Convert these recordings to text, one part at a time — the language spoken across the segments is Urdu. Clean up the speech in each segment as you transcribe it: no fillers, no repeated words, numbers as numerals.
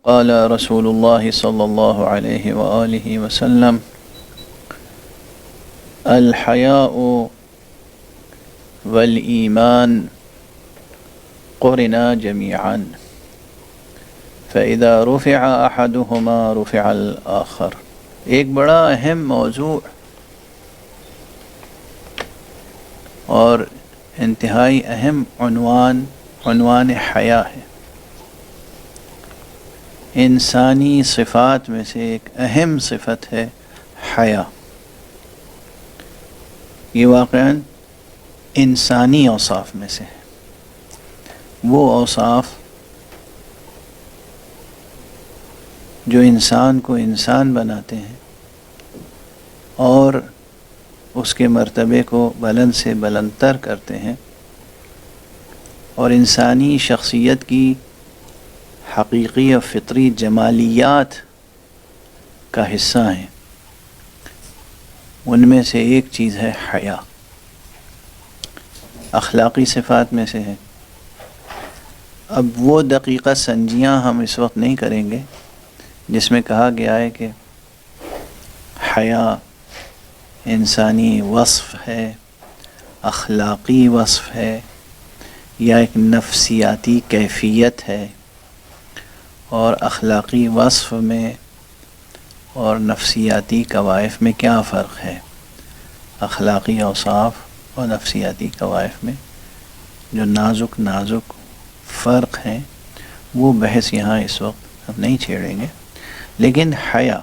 قال رسول الله صلى الله عليه وآله وسلم الحياء والإيمان قرنا جميعا فإذا رفع أحدهما رفع الآخر. ایک بڑا اہم موضوع اور انتہائی اہم عنوان حیا ہے. انسانی صفات میں سے ایک اہم صفت ہے حیا. یہ واقعاً انسانی اوصاف میں سے ہے. وہ اوصاف جو انسان کو انسان بناتے ہیں اور اس کے مرتبے کو بلند سے بلند تر کرتے ہیں اور انسانی شخصیت کی حقیقی اور فطری جمالیات کا حصہ ہیں. ان میں سے ایک چیز ہے حیا. اخلاقی صفات میں سے ہے. اب وہ دقیقہ سنجیاں ہم اس وقت نہیں کریں گے جس میں کہا گیا ہے کہ حیا انسانی وصف ہے، اخلاقی وصف ہے، یا ایک نفسیاتی کیفیت ہے. اور اخلاقی وصف میں اور نفسیاتی کوائف میں کیا فرق ہے؟ اخلاقی اوصاف اور نفسیاتی کوائف میں جو نازک فرق ہیں وہ بحث یہاں اس وقت ہم نہیں چھیڑیں گے. لیکن حیا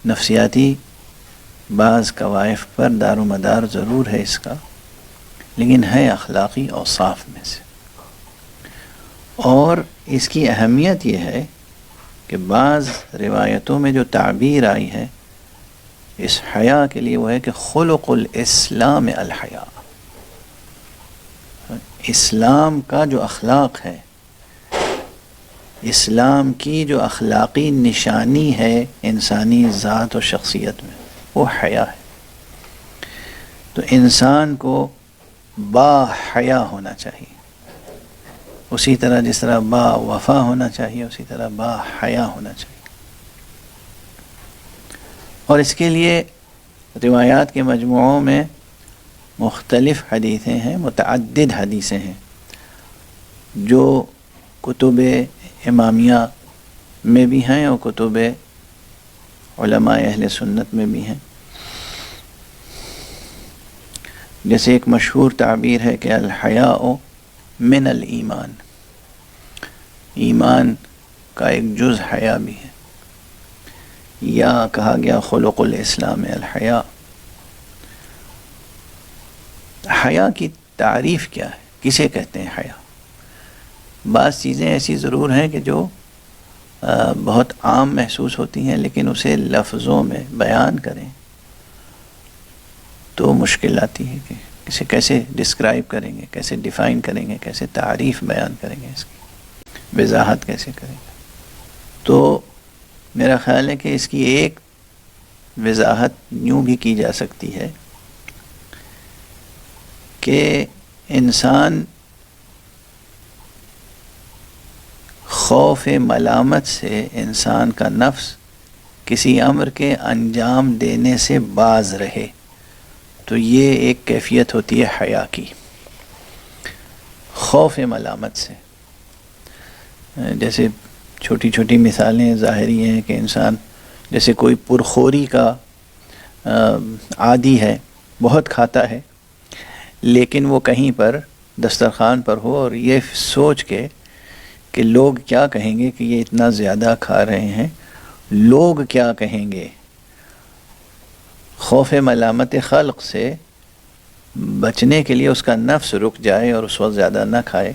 نفسیاتی بعض کوائف پر دار و مدار ضرور ہے اس کا، لیکن ہے اخلاقی اوصاف میں سے. اور اس کی اہمیت یہ ہے کہ بعض روایتوں میں جو تعبیر آئی ہے اس حیا کے لیے وہ ہے کہ خلق الاسلام الحیا. اسلام کا جو اخلاق ہے، اسلام کی جو اخلاقی نشانی ہے انسانی ذات و شخصیت میں وہ حیا ہے. تو انسان کو با حیا ہونا چاہیے، اسی طرح جس طرح با وفا ہونا چاہیے اسی طرح با حیا ہونا چاہیے. اور اس کے لیے روایات کے مجموعوں میں مختلف حدیثیں ہیں، متعدد حدیثیں ہیں جو کتب امامیہ میں بھی ہیں اور کتب علماء اہل سنت میں بھی ہیں. جیسے ایک مشہور تعبیر ہے کہ الحیاء من الایمان، ایمان کا ایک جز حیا بھی ہے. یا کہا گیا خلق الاسلام الحیا. حیا کی تعریف کیا ہے؟ کسے کہتے ہیں حیا؟ بعض چیزیں ایسی ضرور ہیں کہ جو بہت عام محسوس ہوتی ہیں، لیکن اسے لفظوں میں بیان کریں تو مشکل آتی ہے کہ اسے کیسے ڈسکرائب کریں گے، کیسے ڈیفائن کریں گے، کیسے تعریف بیان کریں گے، اس کی وضاحت کیسے کریں گے. تو میرا خیال ہے کہ اس کی ایک وضاحت یوں بھی کی جا سکتی ہے کہ انسان خوف ملامت سے انسان کا نفس کسی امر کے انجام دینے سے باز رہے. تو یہ ایک کیفیت ہوتی ہے حیا کی، خوف ملامت سے. جیسے چھوٹی چھوٹی مثالیں ظاہری ہیں کہ انسان جیسے کوئی پرخوری کا عادی ہے، بہت کھاتا ہے، لیکن وہ کہیں پر دسترخوان پر ہو اور یہ سوچ کے کہ لوگ کیا کہیں گے کہ یہ اتنا زیادہ کھا رہے ہیں، لوگ کیا کہیں گے. خوف ملامت خلق سے بچنے کے لیے اس کا نفس رک جائے اور اس وقت زیادہ نہ کھائے،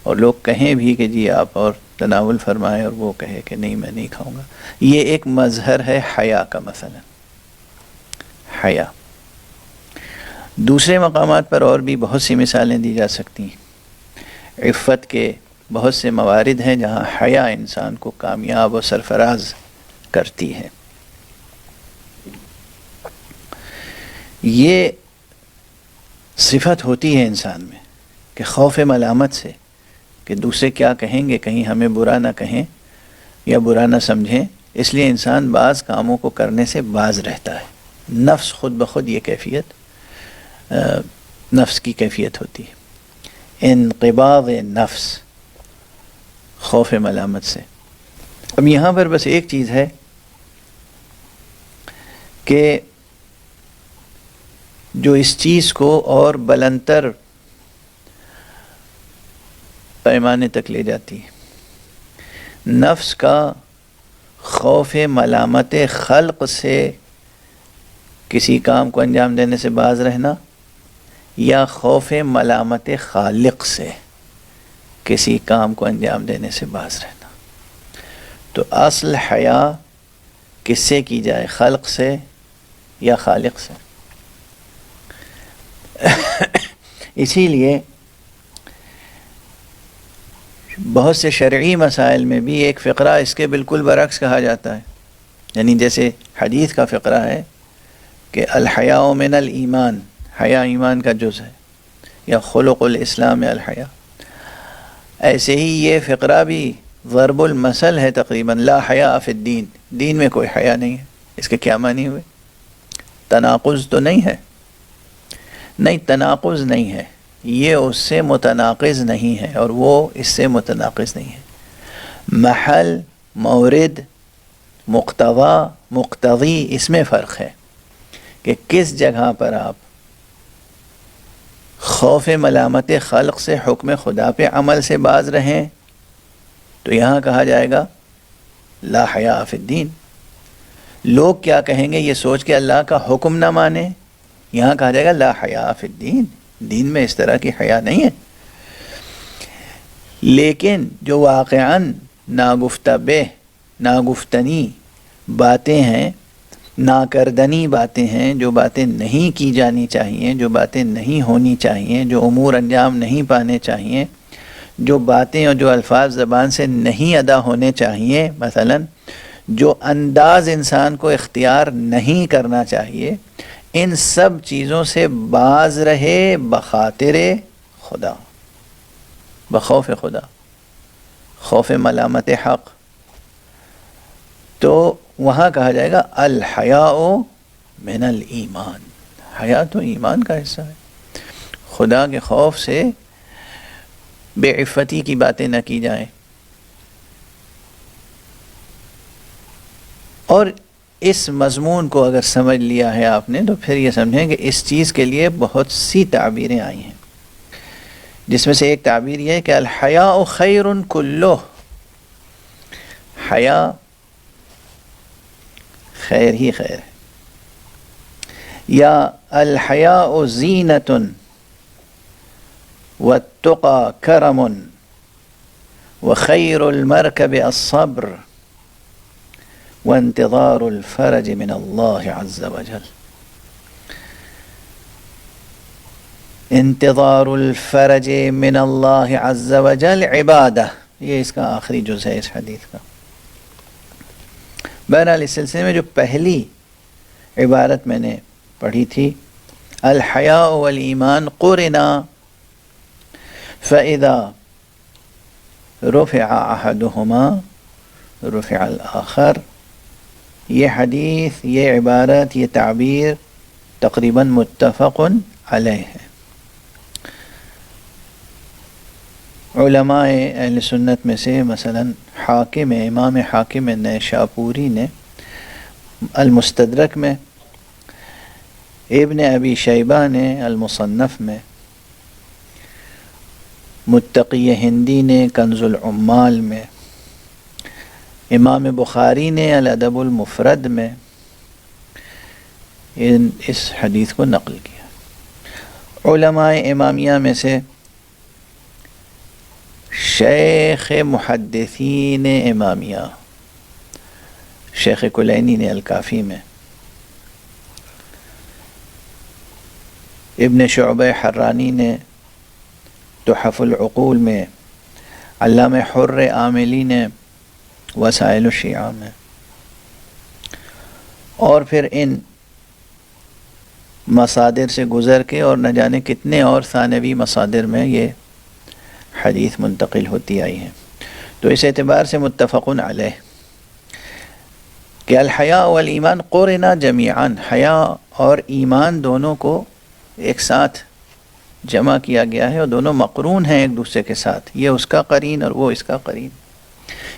اور لوگ کہیں بھی کہ جی آپ اور تناول فرمائے اور وہ کہے کہ نہیں میں نہیں کھاؤں گا. یہ ایک مظہر ہے حیا کا. مثلا حیا دوسرے مقامات پر اور بھی بہت سی مثالیں دی جا سکتی ہیں. عفت کے بہت سے موارد ہیں جہاں حیا انسان کو کامیاب و سرفراز کرتی ہے. یہ صفت ہوتی ہے انسان میں کہ خوف ملامت سے کہ دوسرے کیا کہیں گے، کہیں ہمیں برا نہ کہیں، یا برا نہ سمجھیں، اس لیے انسان بعض کاموں کو کرنے سے باز رہتا ہے. نفس خود بخود یہ کیفیت نفس کی کیفیت ہوتی ہے، انقباض نفس، خوف ملامت سے. اب یہاں پر بس ایک چیز ہے کہ جو اس چیز کو اور بلندتر پیمانے تک لے جاتی ہے، نفس کا خوف ملامت خلق سے کسی کام کو انجام دینے سے باز رہنا، یا خوف ملامت خالق سے کسی کام کو انجام دینے سے باز رہنا. تو اصل حیا کس سے کی جائے، خلق سے یا خالق سے؟ اسی لیے بہت سے شرعی مسائل میں بھی ایک فقرہ اس کے بالکل برعکس کہا جاتا ہے. یعنی جیسے حدیث کا فقرہ ہے کہ الحیاء من الایمان، حیا ایمان کا جز ہے، یا خلق الاسلام الحیا. ایسے ہی یہ فقرہ بھی ضرب المثل ہے تقریباً، لا حیاء فی الدین، دین میں کوئی حیا نہیں ہے. اس کے کیا معنی ہوئے؟ تناقض تو نہیں ہے، نہیں تناقض نہیں ہے، یہ اس سے متناقض نہیں ہے اور وہ اس سے متناقض نہیں ہے. محل، مورد، مقتضا، مقتضی، اس میں فرق ہے کہ کس جگہ پر آپ خوف ملامت خلق سے حکم خدا پہ عمل سے باز رہیں تو یہاں کہا جائے گا لا حیاء فی الدین. لوگ کیا کہیں گے یہ سوچ کے اللہ کا حکم نہ مانے، یہاں کہا جائے گا لا حیاء فی الدین، دین میں اس طرح کی حیا نہیں ہے. لیکن جو واقعاً ناگفتہ ناگفتنی باتیں ہیں، ناکردنی باتیں ہیں، جو باتیں نہیں کی جانی چاہیے، جو باتیں نہیں ہونی چاہیے، جو امور انجام نہیں پانے چاہیے، جو باتیں اور جو الفاظ زبان سے نہیں ادا ہونے چاہیے، مثلا جو انداز انسان کو اختیار نہیں کرنا چاہیے، ان سب چیزوں سے باز رہے بخاطر خدا، بخوف خدا، خوف ملامت حق. تو وہاں کہا جائے گا الحیاء من الایمان، حیا تو ایمان کا حصہ ہے. خدا کے خوف سے بے عفتی کی باتیں نہ کی جائیں. اور اس مضمون کو اگر سمجھ لیا ہے آپ نے تو پھر یہ سمجھیں کہ اس چیز کے لیے بہت سی تعبیریں آئی ہیں، جس میں سے ایک تعبیر یہ ہے کہ الحیاء خیر کلہ، حیا خیر ہی خیر ہے. یا الحیاء زینۃ والتقى کرم وخیر المرکب الصبر وانتظار الفرج من اللہ عز وجل. انتظار الفرج من اللہ عز وجل عبادہ، یہ اس کا آخری جز ہے اس حدیث کا. بہرحال اس سلسلے میں جو پہلی عبارت میں نے پڑھی تھی، الحیاء والایمان قرنا فاذا رفع احدهما رفع الاخر، یہ حدیث، یہ عبارت، یہ تعبیر تقریباً متفق علیہ ہے. علماء اہل سنت میں سے مثلا حاکم، امام حاکم نیشاپوری نے المستدرک میں، ابن ابی شیبہ نے المصنف میں، متقی ہندی نے کنز العمال میں، امام بخاری نے الادب المفرد میں اس حدیث کو نقل کیا. علماء امامیہ میں سے شیخ محدثین امامیہ شیخ کلینی نے الکافی میں، ابن شعبہ حرانی نے تحف العقول میں، علامہ حر عاملی نے وسائل الشیعہ میں، اور پھر ان مصادر سے گزر کے اور نہ جانے کتنے اور ثانوی مصادر میں یہ حدیث منتقل ہوتی آئی ہیں. تو اس اعتبار سے متفق علیہ. کہ الحیا والایمان قرنا جمیعاً، حیا اور ایمان دونوں کو ایک ساتھ جمع کیا گیا ہے، اور دونوں مقرون ہیں ایک دوسرے کے ساتھ، یہ اس کا قرین اور وہ اس کا قرین،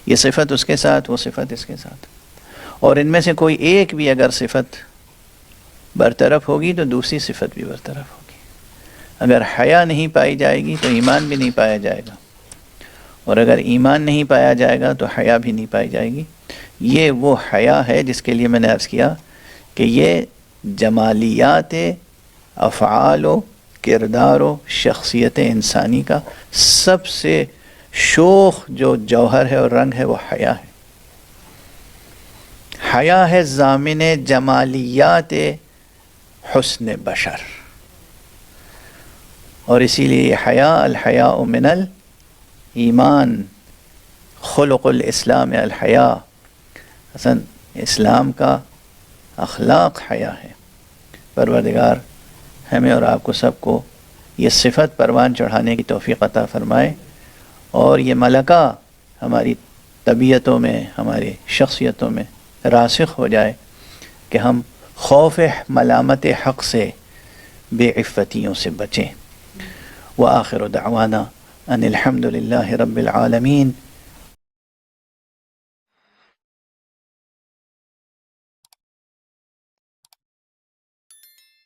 یہ صفت اس کے ساتھ وہ صفت اس کے ساتھ، اور ان میں سے کوئی ایک بھی اگر صفت برطرف ہوگی تو دوسری صفت بھی برطرف ہوگی۔ اگر حیا نہیں پائی جائے گی تو ایمان بھی نہیں پایا جائے گا، اور اگر ایمان نہیں پایا جائے گا تو حیا بھی نہیں پائی جائے گی۔ یہ وہ حیا ہے جس کے لیے میں نے عرض کیا کہ یہ جمالیات افعال و کردار و شخصیت انسانی کا سب سے شوخ جو جوہر ہے اور رنگ ہے وہ حیا ہے۔ حیا ہے ضامن جمالیات حسن بشر، اور اسی لیے حیا الحیاء من الایمان، خلق الاسلام الحیا، حسن اسلام کا اخلاق حیا ہے۔ پروردگار ہمیں اور آپ کو سب کو یہ صفت پروان چڑھانے کی توفیق عطا فرمائے، اور یہ ملکہ ہماری طبیعتوں میں ہماری شخصیتوں میں راسخ ہو جائے کہ ہم خوف ملامت حق سے بے عفتیوں سے بچیں۔ وآخر دعوانا ان الحمد للہ رب العالمین۔